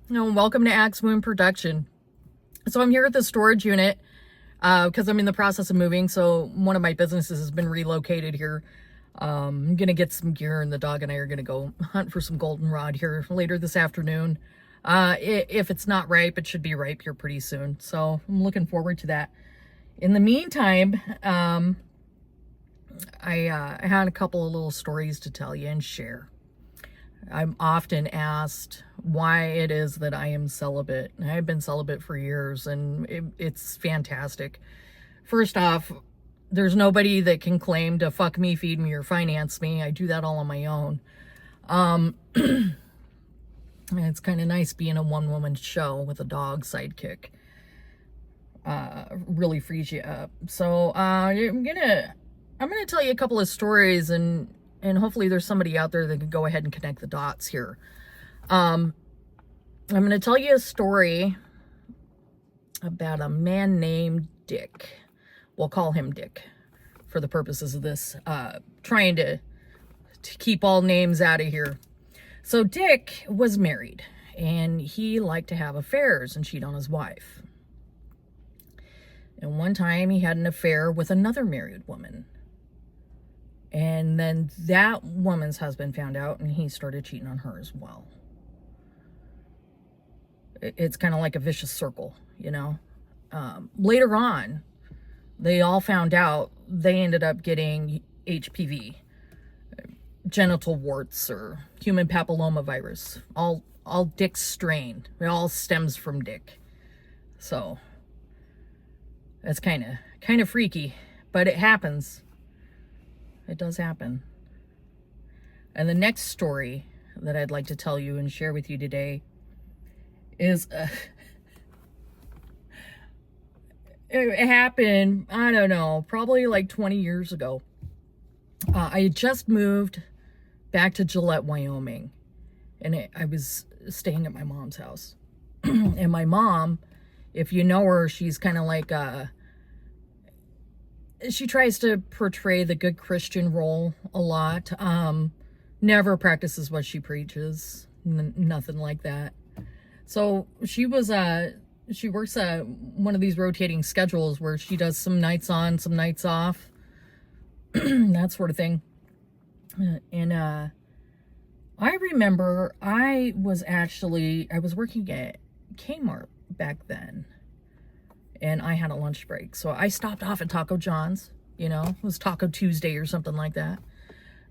Welcome to Axe Moon Production. So I'm here at the storage unit because I'm in the process of moving. So one of my businesses has been relocated here. I'm going to get some gear, and the dog and I are going to go hunt for some goldenrod here later this afternoon. If it's not ripe, it should be ripe here pretty soon. So I'm looking forward to that. In the meantime, I had a couple of little stories to tell you and share. I'm often asked why it is that I am celibate. I've been celibate for years, and it's fantastic. First off, there's nobody that can claim to fuck me, feed me, or finance me. I do that all on my own. It's kind of nice being a one-woman show with a dog sidekick. Really frees you up. So I'm gonna tell you a couple of stories, and hopefully there's somebody out there that can go ahead and connect the dots here. I'm going to tell you a story about a man named Dick. We'll call him Dick for the purposes of this, trying to keep all names out of here. So Dick was married, and he liked to have affairs and cheat on his wife. And one time he had an affair with another married woman. And then that woman's husband found out, and he started cheating on her as well. It's kind of like a vicious circle, you know. Later on, they all found out. They ended up getting HPV, genital warts, or human papillomavirus. All Dick's strain. It all stems from Dick. So that's kind of freaky, but it happens. It does happen. And the next story that I'd like to tell you and share with you today is it happened, I don't know, probably like 20 years ago. I had just moved back to Gillette, Wyoming, and I was staying at my mom's house. And my mom, if you know her, she's kind of like she tries to portray the good Christian role a lot. Never practices what she preaches. Nothing like that. So she works one of these rotating schedules where she does some nights on, some nights off, that sort of thing. And I remember I was working at Kmart back then. And I had a lunch break. So I stopped off at Taco John's, you know, it was Taco Tuesday or something like that.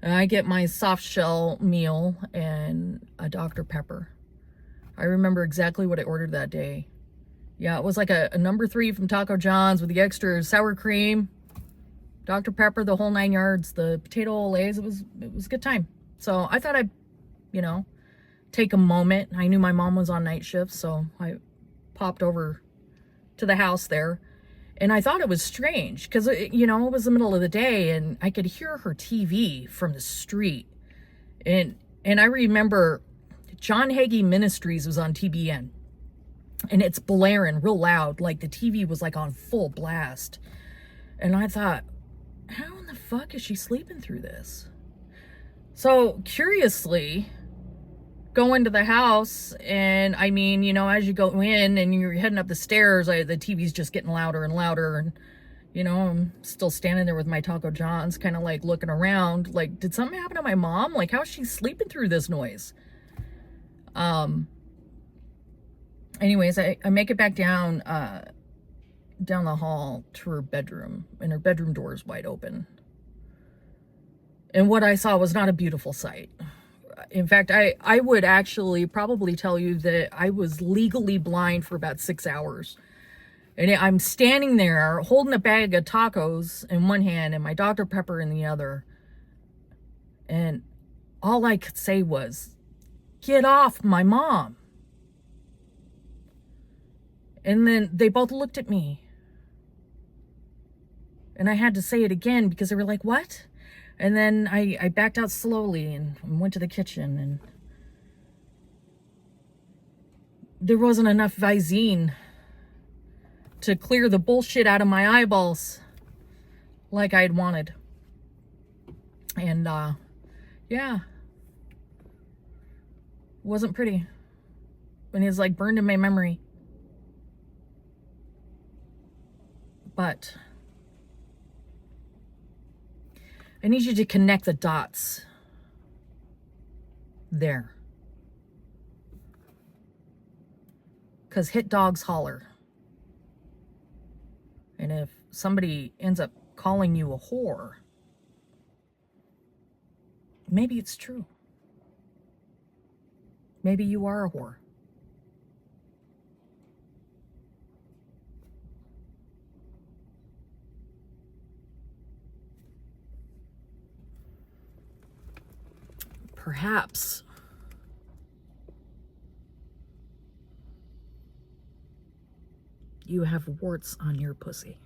And I get my soft shell meal and a Dr. Pepper. I remember exactly what I ordered that day. Yeah, it was like a number 3 from Taco John's with the extra sour cream, Dr. Pepper, the whole 9 yards, the potato olays. It was a good time. So I thought I'd, take a moment. I knew my mom was on night shift, so I popped over to the house there, and I thought it was strange because it was the middle of the day, and I could hear her TV from the street, and I remember John Hagee Ministries was on TBN, and it's blaring real loud, like the TV was like on full blast, and I thought, how in the fuck is she sleeping through this? So curiously, go into the house, and I mean, as you go in and you're heading up the stairs, the TV's just getting louder and louder, and I'm still standing there with my Taco John's, kind of like looking around, like, did something happen to my mom? Like, how's she sleeping through this noise? Anyways, I make it back down the hall to her bedroom, and her bedroom door is wide open, and what I saw was not a beautiful sight. In fact, I would actually probably tell you that I was legally blind for about 6 hours. And I'm standing there holding a bag of tacos in one hand and my Dr. Pepper in the other. And all I could say was, get off my mom. And then they both looked at me. And I had to say it again because they were like, what? And then I backed out slowly and went to the kitchen, and there wasn't enough Visine to clear the bullshit out of my eyeballs like I had wanted. And yeah, wasn't pretty. And it's like burned in my memory. But I need you to connect the dots there. Because hit dogs holler. And if somebody ends up calling you a whore, maybe it's true. Maybe you are a whore. Perhaps you have warts on your pussy.